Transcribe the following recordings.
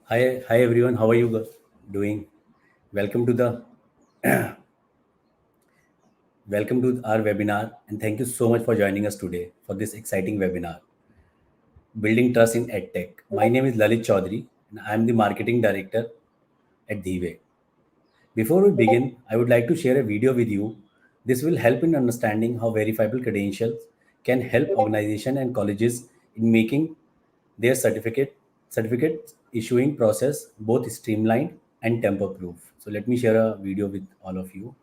Hi everyone. How are you doing? Welcome to the welcome to our webinar, and thank you so much for joining us today for this exciting webinar, Building Trust in EdTech. My name is Lalit Chaudhary, and I am the marketing director at Dhiway. Before we begin, I would like to share a video with you. This will help in understanding how verifiable credentials can help organizations and colleges in making their certificate issuing process both streamlined and tamper proof. So let me share a video with all of you.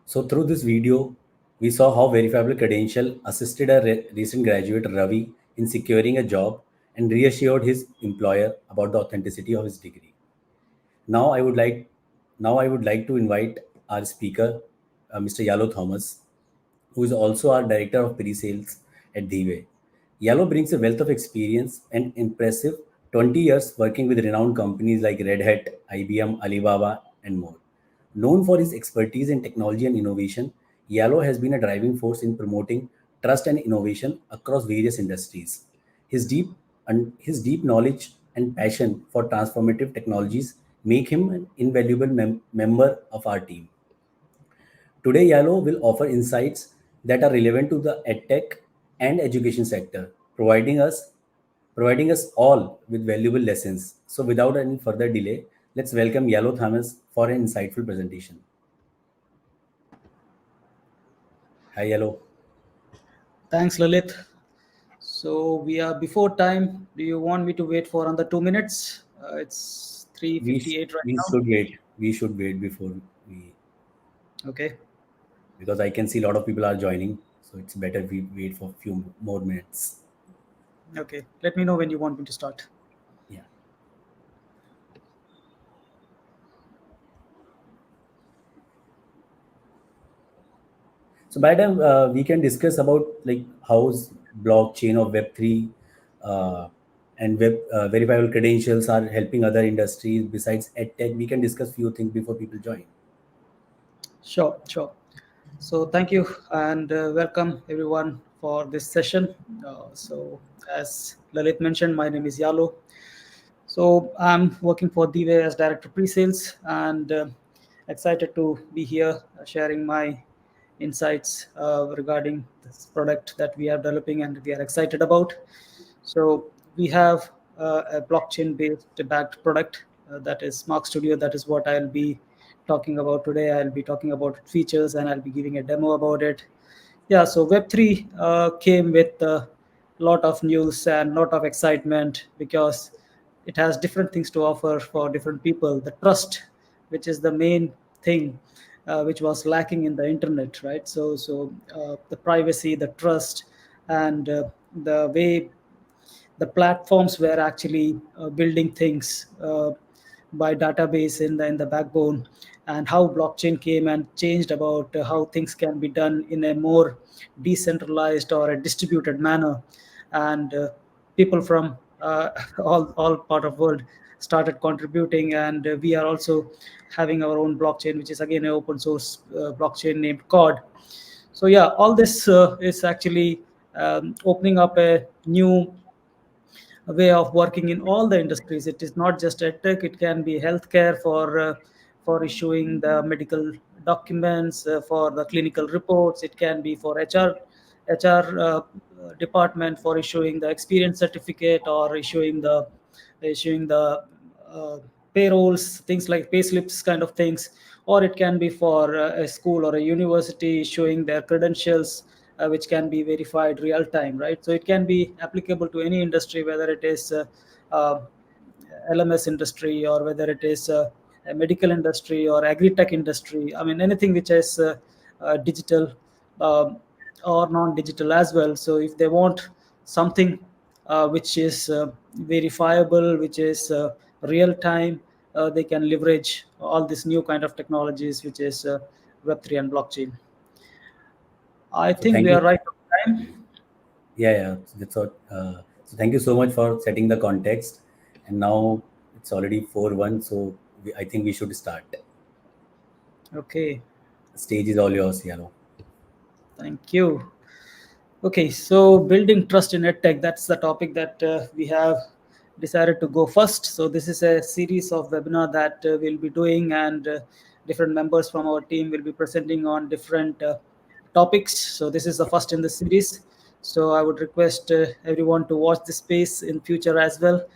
So through this video, we saw how verifiable credential assisted a recent graduate Ravi in securing a job and reassured his employer about the authenticity of his degree. Now I would like now I would like to invite our speaker, Mr. Yalo Thomas, who is also our director of pre-sales at Dhiway. Yalo brings a wealth of experience and impressive 20 years working with renowned companies like Red Hat, IBM, Alibaba, and more. Known for his expertise in technology and innovation, Yalo has been a driving force in promoting trust and innovation across various industries. His deep knowledge and passion for transformative technologies make him an invaluable member of our team. Today, Yalo will offer insights that are relevant to the edtech and education sector, providing us all with valuable lessons. So, without any further delay, let's welcome Yalo Thomas for an insightful presentation. Hi, Yalo. Thanks, Lalit. So we are before time. Do you want me to wait for another 2 minutes? It's We 3:58 right we now. should wait. We should wait before we Okay. because I can see a lot of people are joining. So it's better we wait for a few more minutes. Okay. Let me know when you want me to start. Yeah. So by then we can discuss about like how's blockchain or Web3 uh, and web verifiable credentials are helping other industries besides edtech. We can discuss few things before people join. Sure, sure. So thank you and welcome everyone for this session. As Lalit mentioned, my name is Yalo. So I'm working for Dhiway as director pre-sales and excited to be here sharing my insights regarding this product that we are developing and we are excited about. So we have a blockchain-based backed product that is Smart Studio. That is what I'll be talking about today. I'll be talking about features and I'll be giving a demo about it. Yeah, so Web3 came with a lot of news and lot of excitement because it has different things to offer for different people. The trust, which is the main thing, which was lacking in the internet, right? So the privacy, the trust, and the way the platforms were actually building things by database in the backbone, and how blockchain came and changed about how things can be done in a more decentralized or a distributed manner. And people from all part of world started contributing, and we are also having our own blockchain, which is again an open source blockchain named cod. So yeah, all this is actually opening up a new way of working in all the industries. It is not just edtech; it can be healthcare for issuing the medical documents, for the clinical reports. It can be for HR department for issuing the experience certificate, or issuing the uh, payrolls, things like pay slips, kind of things. Or it can be for a school or a university issuing their credentials, which can be verified real time, right? So it can be applicable to any industry, whether it is uh, LMS industry, or whether it is a medical industry or agri-tech industry. I mean, anything which is digital, um, or non-digital as well. So if they want something which is verifiable, which is real time, they can leverage all these new kind of technologies, which is Web3 and blockchain. I So think thank we you. are right on time. Yeah, yeah. So that's all. So thank you so much for setting the context. And now it's already 4:01, so I think we should start. Okay, The stage is all yours, Yalo. thank you. Okay, so building trust in edtech, that's the topic that we have decided to go first. So this is a series of webinar that we'll be doing, and different members from our team will be presenting on different topics. So this is the first in the series. So I would request everyone to watch this space in future as well,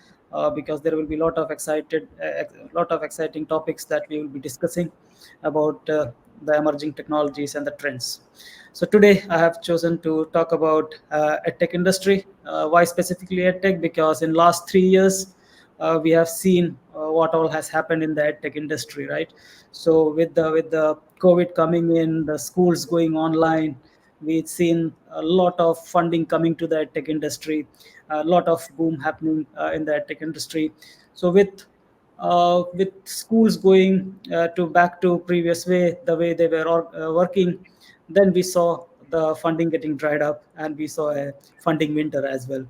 because there will be a lot of exciting topics that we will be discussing about the emerging technologies and the trends. So today I have chosen to talk about edtech industry. Why specifically edtech? Because in last 3 years we have seen what all has happened in the edtech industry, right? So with the COVID coming in, the schools going online, we've seen a lot of funding coming to the edtech industry, a lot of boom happening in the edtech industry. So with schools going to back to previous way, the way they were working, then we saw the funding getting dried up, and we saw a funding winter as well.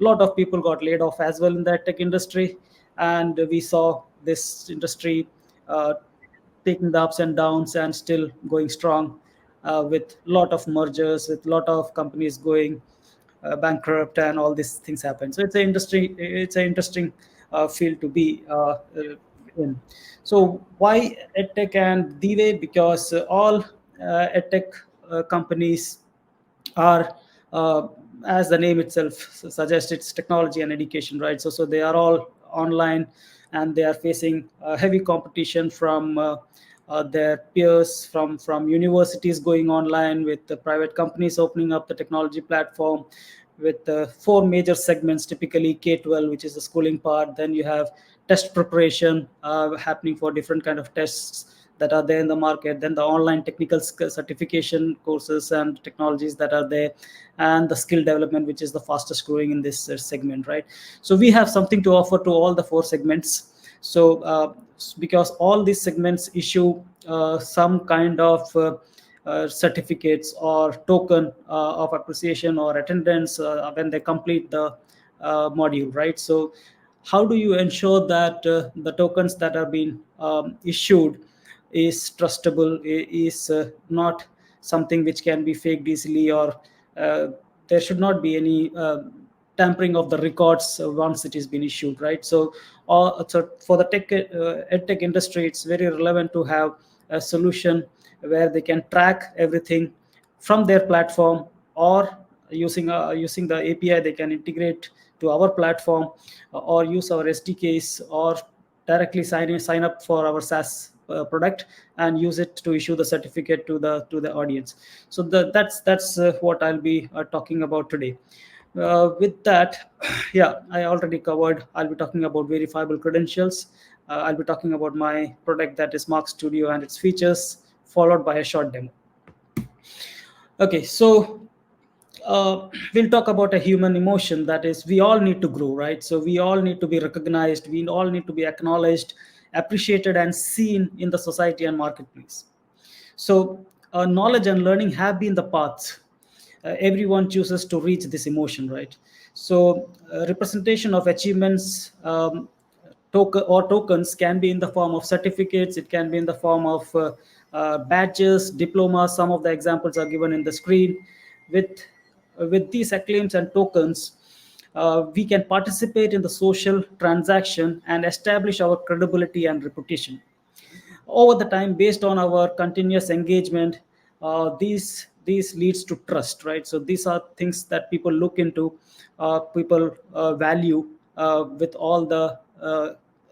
A lot of people got laid off as well in the tech industry, and we saw this industry uh, taking the ups and downs and still going strong, with lot of mergers, with lot of companies going bankrupt, and all these things happen. So it's an interesting field to be in. So why edtech and Dhiway? Because all edtech companies are, uh, as the name itself suggests, it's technology and education, right? So they are all online, and they are facing heavy competition from their peers, from universities going online, with the private companies opening up the technology platform, with four major segments, typically K-12, which is the schooling part. Then you have test preparation happening for different kind of tests that are there in the market. Then the online technical certification courses and technologies that are there, and the skill development, which is the fastest growing in this segment, right? So we have something to offer to all the four segments. So because all these segments issue some kind of certificates or token of appreciation or attendance when they complete the module, right? So how do you ensure that the tokens that are being issued is trustable, is not something which can be faked easily, or uh, there should not be any tampering of the records once it is been issued, right? So for the edtech industry, it's very relevant to have a solution where they can track everything from their platform, or using the API, they can integrate to our platform, or use our SDKs, or directly sign up for our SaaS product, and use it to issue the certificate to the audience. So that's what I'll be talking about today. With that, yeah, I already covered. I'll be talking about verifiable credentials. I'll be talking about my product, that is Mark Studio, and its features, followed by a short demo. Okay, so we'll talk about a human emotion, that is, we all need to grow, right? So we all need to be recognized, we all need to be acknowledged, appreciated, and seen in the society and marketplace. So knowledge and learning have been the paths everyone chooses to reach this emotion, right? So representation of achievements, tokens, can be in the form of certificates, it can be in the form of badges, diplomas. Some of the examples are given in the screen. With with these acclaims and tokens, we can participate in the social transaction and establish our credibility and reputation over the time. Based on our continuous engagement, these leads to trust, right? So these are things that people look into, people value, with all the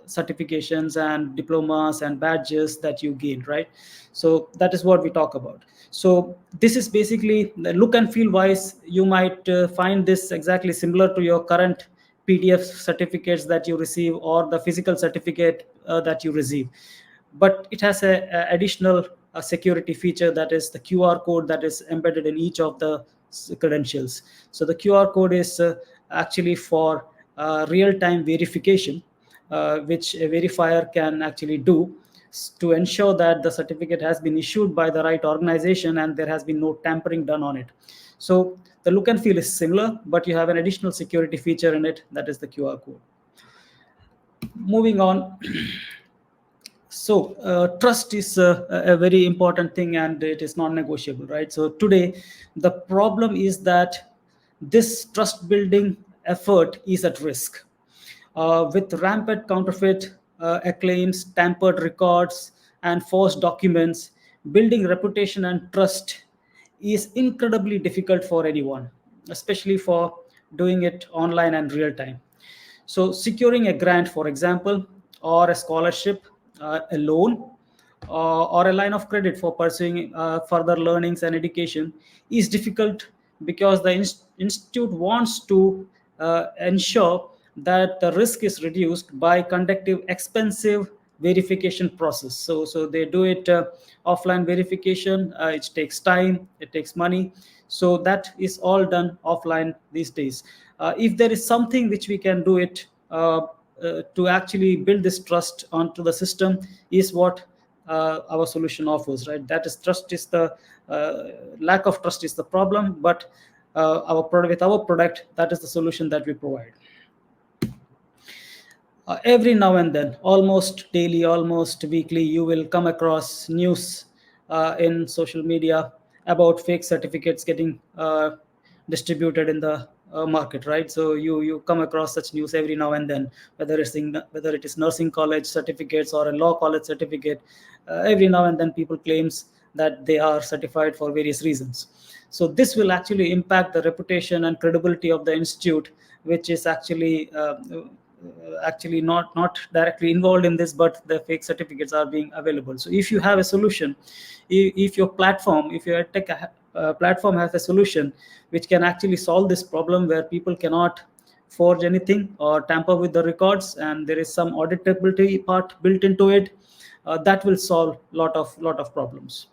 certifications and diplomas and badges that you gain, right? So that is what we talk about. So this is basically the look and feel wise. You might find this exactly similar to your current PDF certificates that you receive, or the physical certificate that you receive, but it has a additional security feature, that is the QR code that is embedded in each of the credentials. So the QR code is actually for real-time verification, which a verifier can actually do to ensure that the certificate has been issued by the right organization and there has been no tampering done on it. So the look and feel is similar, but you have an additional security feature in it, that is the QR code. Moving on. So trust is a very important thing, and it is non-negotiable, right? So today the problem is that this trust building effort is at risk, with rampant counterfeit acclaims, tampered records, and forged documents. Building reputation and trust is incredibly difficult for anyone, especially for doing it online and real time. So, securing a grant, for example, or a scholarship, a loan, or a line of credit for pursuing further learnings and education is difficult, because the institute wants to ensure that the risk is reduced by conducting expensive verification process. So they do it offline verification. It takes time, it takes money, so that is all done offline these days. If there is something which we can do it to actually build this trust onto the system, is what our solution offers, right? That is, trust is the lack of trust is the problem, but our product with our product, that is the solution that we provide. Every now and then, almost daily, almost weekly, you will come across news in social media about fake certificates getting distributed in the market, right? So you come across such news every now and then, whether it is nursing college certificates or a law college certificate. Every now and then people claims that they are certified for various reasons. So this will actually impact the reputation and credibility of the institute, which is actually not directly involved in this, but the fake certificates are being available. So if you have a solution, if your platform, if your tech platform has a solution which can actually solve this problem, where people cannot forge anything or tamper with the records, and there is some auditability part built into it, that will solve lot of problems.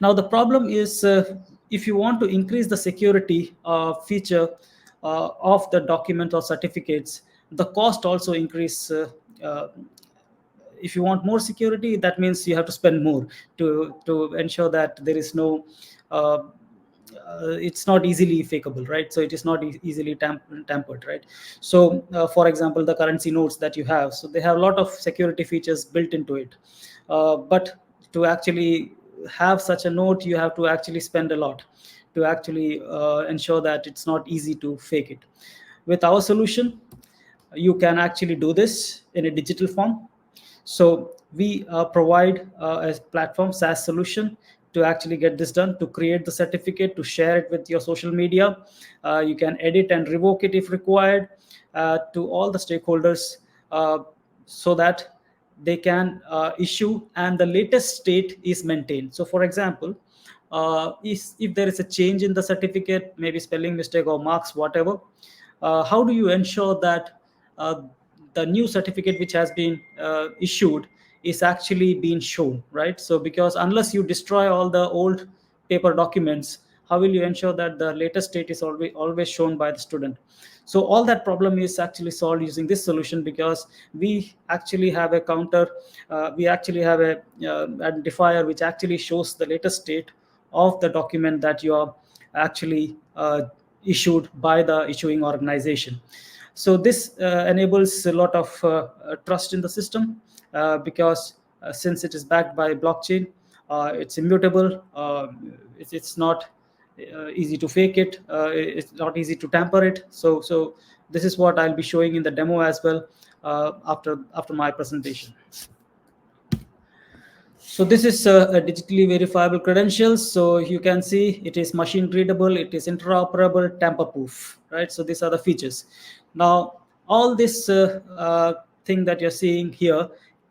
Now the problem is, if you want to increase the security feature of the document or certificates, the cost also increase. If you want more security, that means you have to spend more to ensure that there is no uh, it's not easily fakeable, right? So it is not easily tampered, right? So for example, the currency notes that you have, so they have a lot of security features built into it, but to actually have such a note, you have to actually spend a lot to actually ensure that it's not easy to fake it. With our solution, you can actually do this in a digital form. So we provide a platform SaaS solution to actually get this done, to create the certificate, to share it with your social media. You can edit and revoke it if required, to all the stakeholders, so that they can issue and the latest state is maintained. So for example, if there is a change in the certificate, maybe spelling mistake or marks, whatever, how do you ensure that uh, the new certificate which has been issued is actually being shown, right? So because unless you destroy all the old paper documents, how will you ensure that the latest state is always shown by the student? So all that problem is actually solved using this solution, because we actually have a counter, we actually have a identifier which actually shows the latest state of the document that you are actually issued by the issuing organization. So this enables a lot of trust in the system, because since it is backed by blockchain, it's immutable. It's not easy to fake it. It's not easy to tamper it. So this is what I'll be showing in the demo as well, after my presentation. So this is a digitally verifiable credentials. So you can see it is machine readable, it is interoperable, tamper-proof, right? So these are the features. Now, all this thing that you're seeing here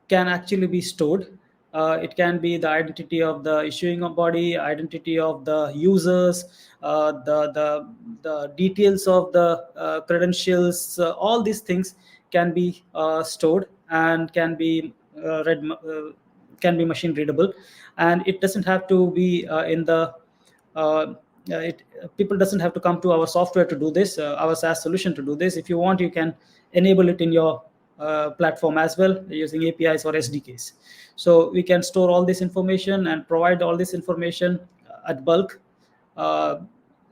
can actually be stored. It can be the identity of the issuing body, identity of the users, the details of the credentials. All these things can be stored and can be read. Can be machine readable, and it doesn't have to be in the people doesn't have to come to our software to do this, our SaaS solution to do this. If you want, you can enable it in your platform as well using APIs or SDKs. So we can store all this information and provide all this information at bulk, uh,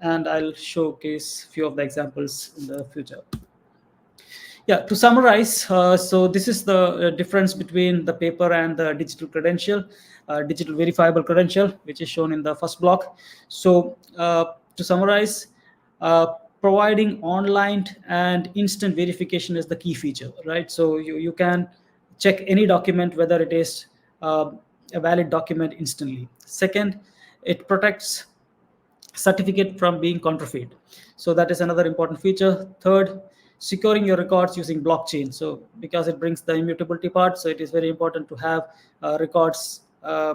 and I'll showcase few of the examples in the future. Yeah, to summarize, so this is the difference between the paper and the digital credential, digital verifiable credential, which is shown in the first block. So to summarize, uh, providing online and instant verification is the key feature, right? So you can check any document whether it is a valid document instantly. Second, it protects certificate from being counterfeit. So that is another important feature. Third, securing your records using blockchain. So because it brings the immutability part, so it is very important to have records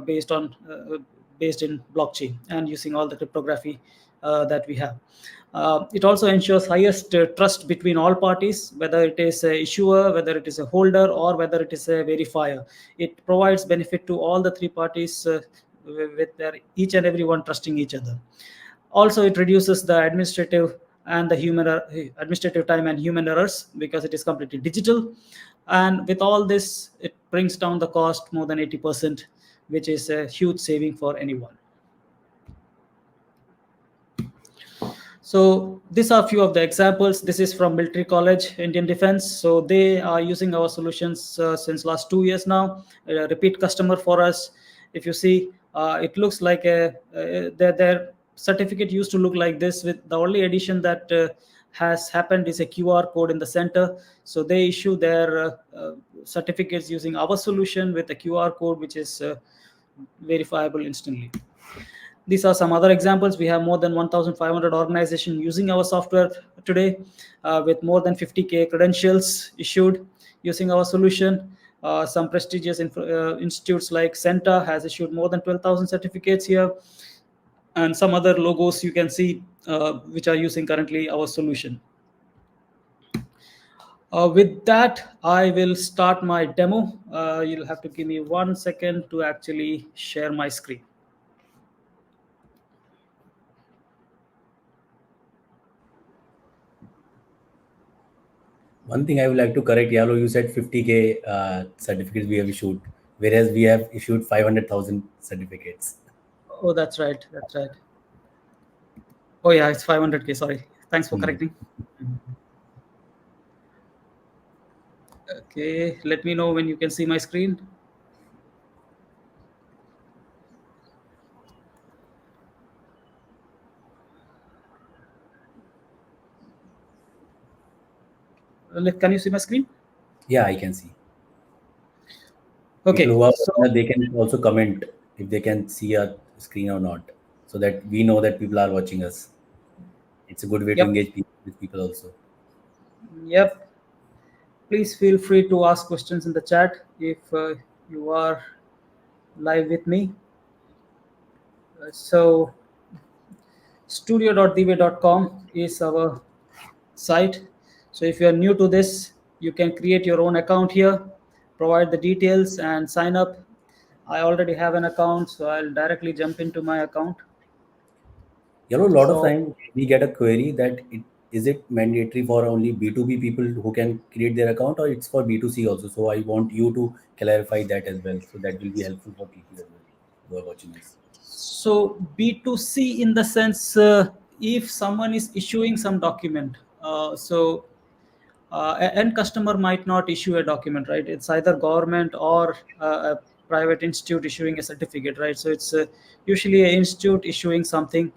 based in blockchain and using all the cryptography that we have. It also ensures highest trust between all parties, whether it is a issuer, whether it is a holder, or whether it is a verifier. It provides benefit to all the three parties, with their each and everyone trusting each other. Also, it reduces the administrative time and human errors, because it is completely digital. And with all this, it brings down the cost more than 80%, which is a huge saving for anyone. So these are a few of the examples. This is from Military College, Indian Defense. So they are using our solutions since last 2 years now. A repeat customer for us. If you see, it looks like their certificate used to look like this. With the only addition that has happened is a QR code in the center. So they issue their certificates using our solution with a QR code, which is verifiable instantly. These are some other examples. We have more than 1,500 organizations using our software today, with more than 50K credentials issued using our solution. Some prestigious institutes like Centa has issued more than 12,000 certificates here, and some other logos you can see, which are using currently our solution. With that, I will start my demo. You'll have to give me 1 second to actually share my screen. One thing I would like to correct, Yalo, you said 50K certificates we have issued, whereas we have issued 500,000 certificates. Oh, that's right. That's right. Oh yeah, it's 500K. Sorry. Thanks for Hmm. correcting. Okay, let me know when you can see my screen. Can you see my screen? Yeah, I can see. People Okay, who are so watching us, they can also comment if they can see our screen or not, so that we know that people are watching us. It's a good way to yep, engage with people also. yep. Please feel free to ask questions in the chat if you are live with me. So studio.dhiway.com is our site. So if you are new to this, you can create your own account here, provide the details and sign up. I already have an account, so I'll directly jump into my account. You know, a lot of So time we get a query that is it mandatory for only B2B people who can create their account, or it's for B2C also. So I want you to clarify that as well. So that will be helpful for people as well who are watching this. So B2C in the sense, if someone is issuing some document, end customer might not issue a document, right? It's either government or a private institute issuing a certificate, right? So it's usually an institute issuing something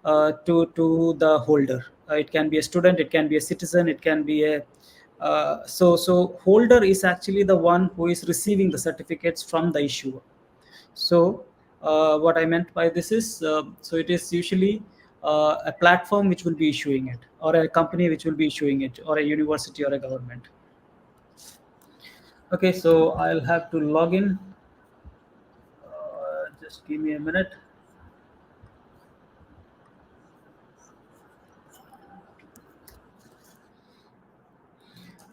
to the holder. It can be a student, it can be a citizen, it can be a so holder is actually the one who is receiving the certificates from the issuer. So what I meant by this is, so it is usually a platform which will be issuing it, or a company which will be issuing it, or a university or a government. Okay, so I'll have to log in. Just give me a minute.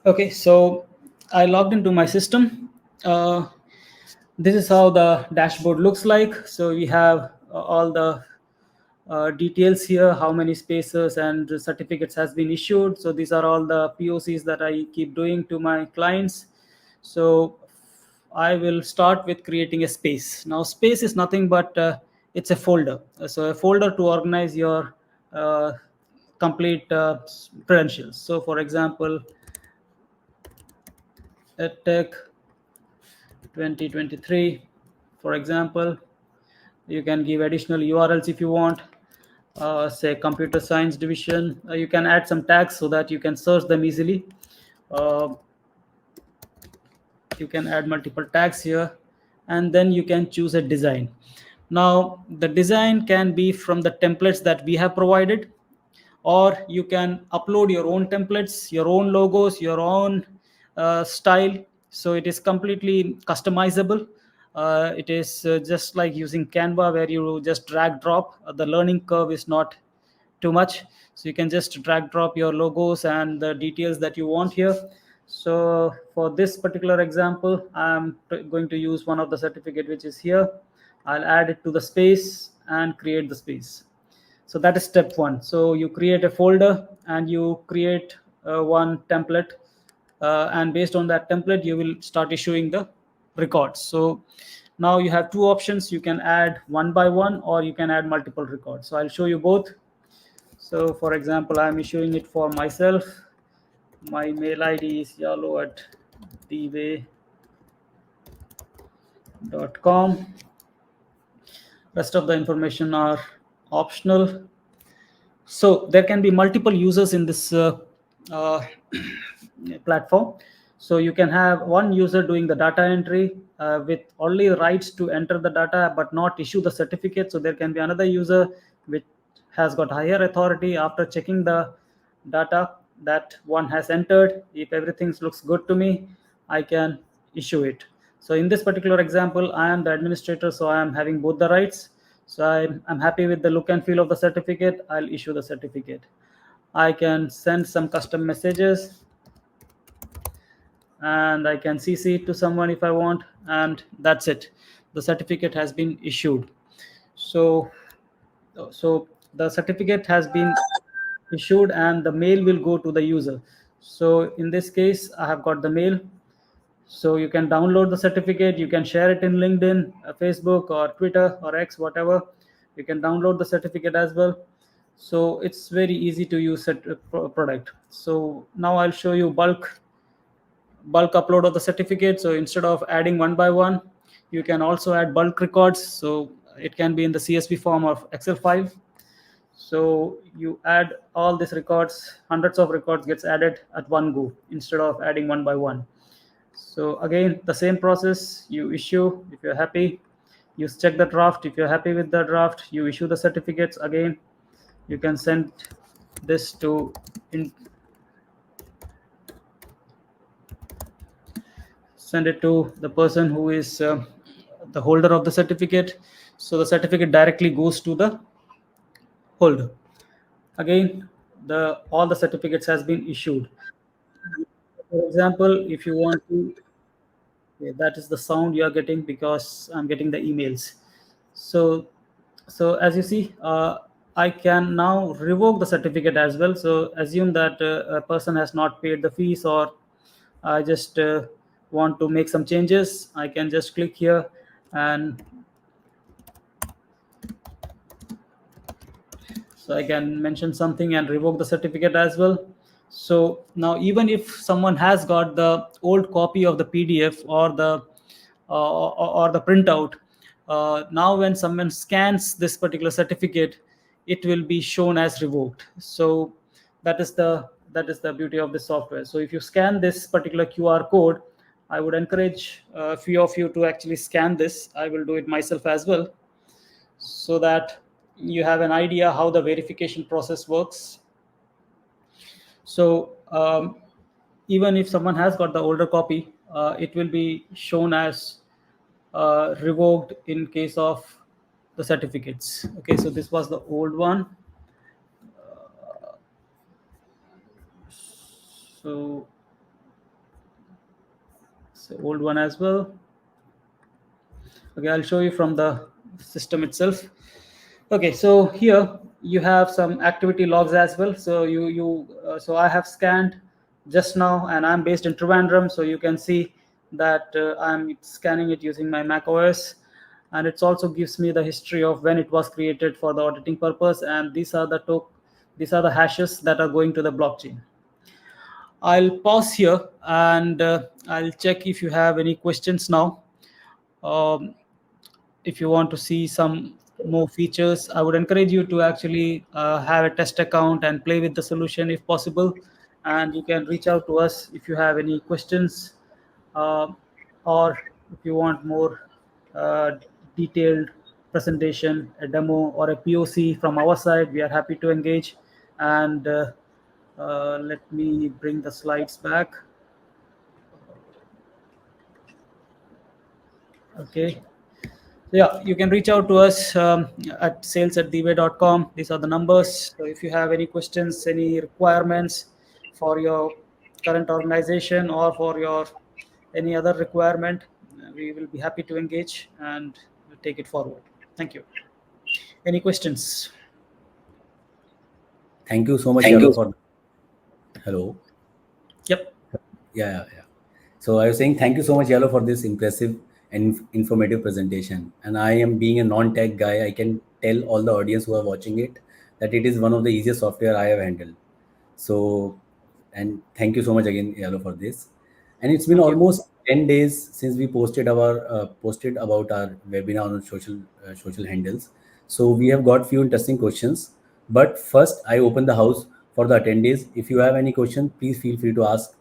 Okay, so I logged into my system. Uh, this is how the dashboard looks like. So we have all the details here, how many spaces and certificates has been issued. So these are all the POCs that I keep doing to my clients. So I will start with creating a space. Now space is nothing but it's a folder. So a folder to organize your uh, complete credentials. So for example, EdTech 2023, for example, you can give additional URLs if you want. Say computer science division, you can add some tags so that you can search them easily. uh, you can add multiple tags here, and then you can choose a design. Now the design can be from the templates that we have provided, or you can upload your own templates, your own logos, your own style. So it is completely customizable. It is just like using Canva, where you just drag drop. The learning curve is not too much, so you can just drag drop your logos and the details that you want here. So for this particular example, I'm going to use one of the certificate which is here. I'll add it to the space and create the space. So that is step one. So you create a folder and you create one template, and based on that template you will start issuing the records. So now you have two options: you can add one by one, or you can add multiple records. So I'll show you both. So for example, I'm issuing it for myself. My mail ID is yalo@dhiway.com. Rest of the information are optional. So there can be multiple users in this uh, platform. So you can have one user doing the data entry with only rights to enter the data but not issue the certificate. So there can be another user which has got higher authority. After checking the data that one has entered, if everything looks good to me, I can issue it. So in this particular example, I am the administrator, so I am having both the rights. So I'm happy with the look and feel of the certificate. I'll issue the certificate. I can send some custom messages, and I can CC it to someone if I want, and that's it. The certificate has been issued. So so the certificate has been issued and the mail will go to the user. So in this case, I have got the mail. So you can download the certificate, you can share it in LinkedIn, Facebook, or Twitter, or X, whatever. You can download the certificate as well. So it's very easy to use product. So now I'll show you bulk upload of the certificate. So instead of adding one by one, you can also add bulk records. So it can be in the CSV form of Excel file. So you add all these records, hundreds of records gets added at one go instead of adding one by one. So again, the same process: you issue if you're happy, you check the draft. If you're happy with the draft, you issue the certificates. Again, you can send this to send it to the person who is the holder of the certificate. So the certificate directly goes to the holder. Again, the all the certificates has been issued. For example, if you want to, okay, that is the sound you are getting because I'm getting the emails. So, so as you see, I can now revoke the certificate as well. So assume that a person has not paid the fees, or I just want to make some changes. I can just click here, and so I can mention something and revoke the certificate as well. So now even if someone has got the old copy of the PDF or the or the printout, now when someone scans this particular certificate, it will be shown as revoked. So that is the beauty of this software. So if you scan this particular QR code, I would encourage a few of you to actually scan this. I will do it myself as well, so that you have an idea how the verification process works. So even if someone has got the older copy, it will be shown as revoked in case of the certificates. Okay, so this was the old one. So, so old one as well. Okay, I'll show you from the system itself. Okay, so here you have some activity logs as well. So so I have scanned just now, and I'm based in Trivandrum, so you can see that I'm scanning it using my Mac OS, and it also gives me the history of when it was created for the auditing purpose, and these are the hashes that are going to the blockchain. I'll pause here, and I'll check if you have any questions now. Um, if you want to see some more features, I would encourage you to actually have a test account and play with the solution if possible. And you can reach out to us if you have any questions, uh, or if you want more uh, detailed presentation, a demo, or a POC from our side. We are happy to engage. And let me bring the slides back. Okay. Yeah, you can reach out to us at sales@dhiway.com. These are the numbers. So if you have any questions, any requirements for your current organization or for your any other requirement, we will be happy to engage and take it forward. Thank you. Any questions? Thank you so much, Thank Yalo, you. for hello. Yep. Yeah. So I was saying thank you so much, Yalo, for this impressive and informative presentation. And I am being a non-tech guy, I can tell all the audience who are watching it that it is one of the easiest software I have handled. So, and thank you so much again, Yalo, for this. And it's been Thank you. almost 10 days since we posted about our webinar on social handles. So we have got few interesting questions. But first, I open the house for the attendees. If you have any question, please feel free to ask.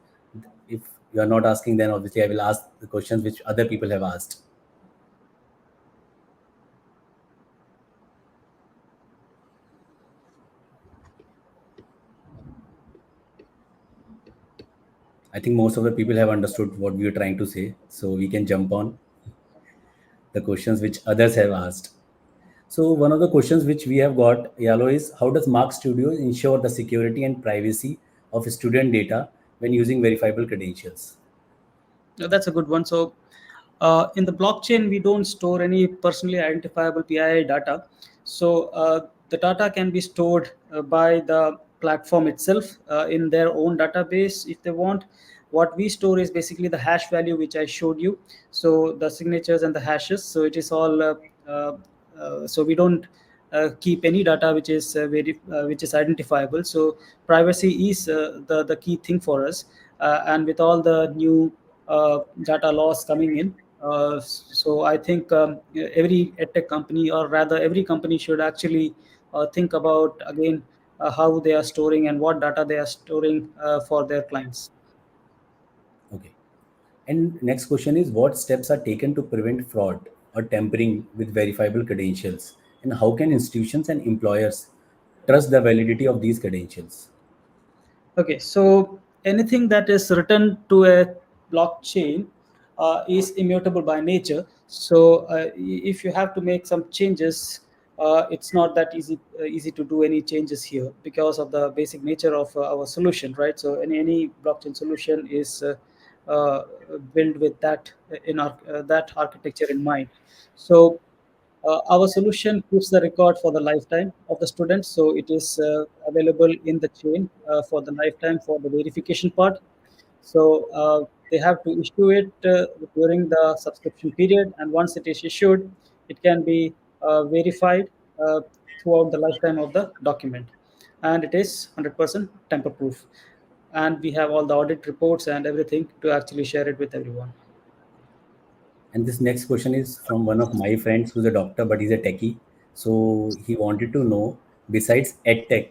If you are not asking, then obviously I will ask the questions which other people have asked. I think most of the people have understood what we are trying to say, so we can jump on the questions which others have asked. So one of the questions which we have got, Yalo, is how does Mark Studio ensure the security and privacy of student data when using verifiable credentials? That's a good one. So, in the blockchain, we don't store any personally identifiable PII data. So, the data can be stored by the platform itself in their own database if they want. What we store is basically the hash value which I showed you. So, the signatures and the hashes. So, it is all. So we don't keep any data which is identifiable. So privacy is the key thing for us, and with all the new data laws coming in, so I think every edtech company, or rather every company, should actually think about again how they are storing and what data they are storing for their clients. Okay. And next question is what steps are taken to prevent fraud or tampering with verifiable credentials? And how can institutions and employers trust the validity of these credentials? Okay, so anything that is written to a blockchain is immutable by nature. So if you have to make some changes, it's not that easy to do any changes here because of the basic nature of our solution, right? So any blockchain solution is uh, built with that in our that architecture in mind. So our solution keeps the record for the lifetime of the student, so it is available in the chain for the lifetime for the verification part. So they have to issue it during the subscription period, and once it is issued, it can be verified uh, throughout the lifetime of the document, and it is 100% tamper-proof. And we have all the audit reports and everything to actually share it with everyone. And this next question is from one of my friends who's a doctor, but he's a techie. So he wanted to know, besides edtech,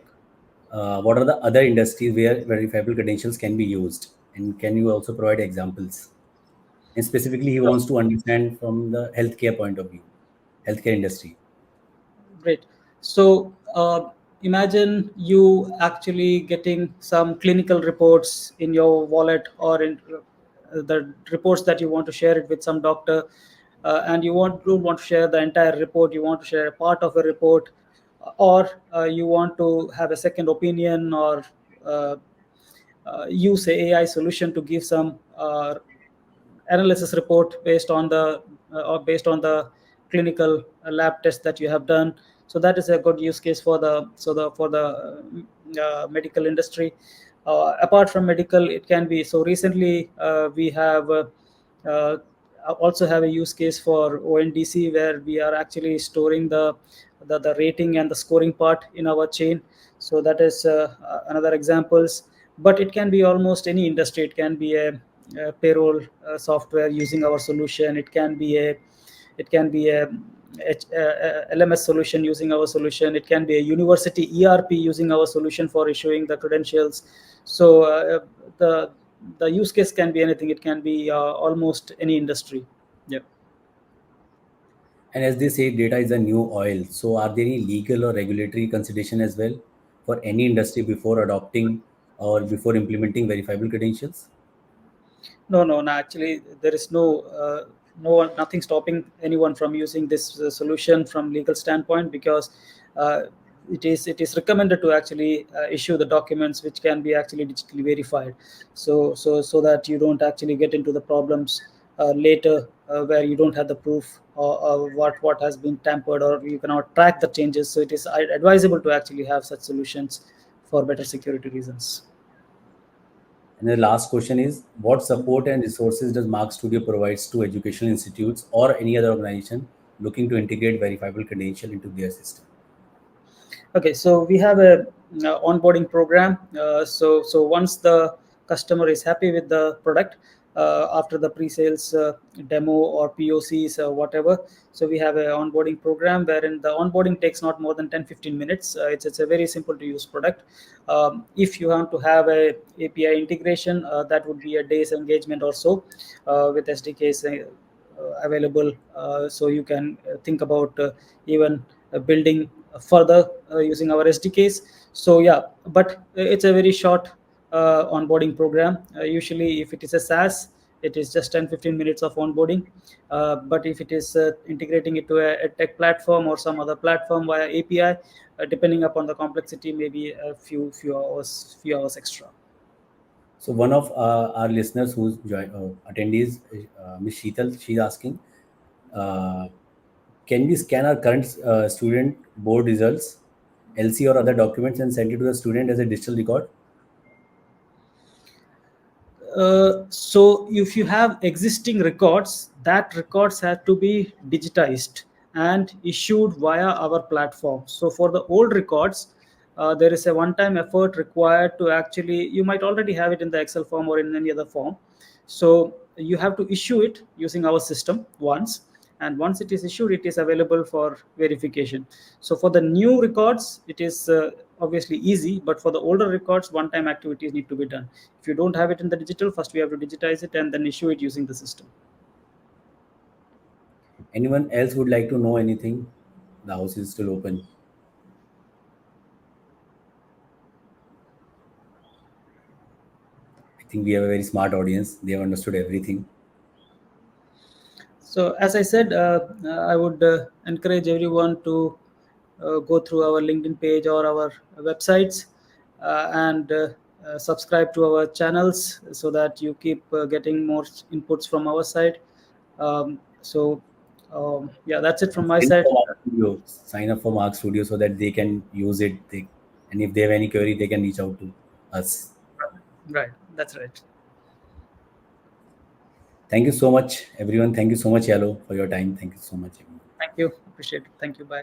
what are the other industries where verifiable credentials can be used? And can you also provide examples? And specifically, he wants to understand from the healthcare point of view, healthcare industry. Great. So imagine you actually getting some clinical reports in your wallet or in the reports that you want to share it with some doctor, and you don't want to share the entire report. You want to share a part of a report, or you want to have a second opinion, or uh, use a AI solution to give some analysis report based on the clinical lab test that you have done. So that is a good use case for the medical industry. Apart from medical, it can be, so recently we have uh, also have a use case for ONDC, where we are actually storing the rating and the scoring part in our chain. So that is another examples. But it can be almost any industry. It can be a payroll software using our solution. It can be a LMS solution using our solution. It can be a university ERP using our solution for issuing the credentials. So the the use case can be anything. It can be almost any industry. Yeah. And as they say, data is a new oil. So are there any legal or regulatory consideration as well for any industry before adopting or before implementing verifiable credentials? No. Actually, there is nothing stopping anyone from using this solution from legal standpoint, because uh, it is recommended to actually issue the documents which can be actually digitally verified, so that you don't actually get into the problems later, where you don't have the proof, or what has been tampered, or you cannot track the changes. So it is advisable to actually have such solutions for better security reasons. And the last question is, what support and resources does Mark Studio provides to educational institutes or any other organization looking to integrate verifiable credential into their system? Okay, so we have a onboarding program. So once the customer is happy with the product, after the pre-sales demo or POCs or whatever, so we have a onboarding program wherein the onboarding takes not more than 10-15 minutes. It's a very simple to use product. If you want to have a API integration, that would be a day's engagement or so, with SDKs available. So you can think about even building further using our SDKs. So yeah, but it's a very short onboarding program. Usually, if it is a SaaS, it is just 10-15 minutes of onboarding. But if it is integrating it to a tech platform or some other platform via API, depending upon the complexity, maybe a few hours extra. So one of our listeners who's attendees, Ms. Sheetal, she's asking, uh, can we scan our current student board results, LC or other documents and send it to the student as a digital record? So if you have existing records, that records have to be digitized and issued via our platform. So for the old records, there is a one-time effort required to actually, you might already have it in the Excel form or in any other form. So you have to issue it using our system once, and once it is issued, it is available for verification. So for the new records, it is obviously easy, but for the older records, one-time activities need to be done. If you don't have it in the digital, first we have to digitize it and then issue it using the system. Anyone else would like to know anything? The house is still open. I think we have a very smart audience. They have understood everything. So, as I said, I would encourage everyone to go through our LinkedIn page or our websites and subscribe to our channels so that you keep getting more inputs from our side. So, yeah, that's it from my Sign up side. for Mark Studio. Sign up for Mark Studio so that they can use it. And if they have any query, they can reach out to us. Right, that's right. Thank you so much, everyone. Thank you so much, Yalo, for your time. Thank you so much, everyone. Thank you. Appreciate it. Thank you. Bye.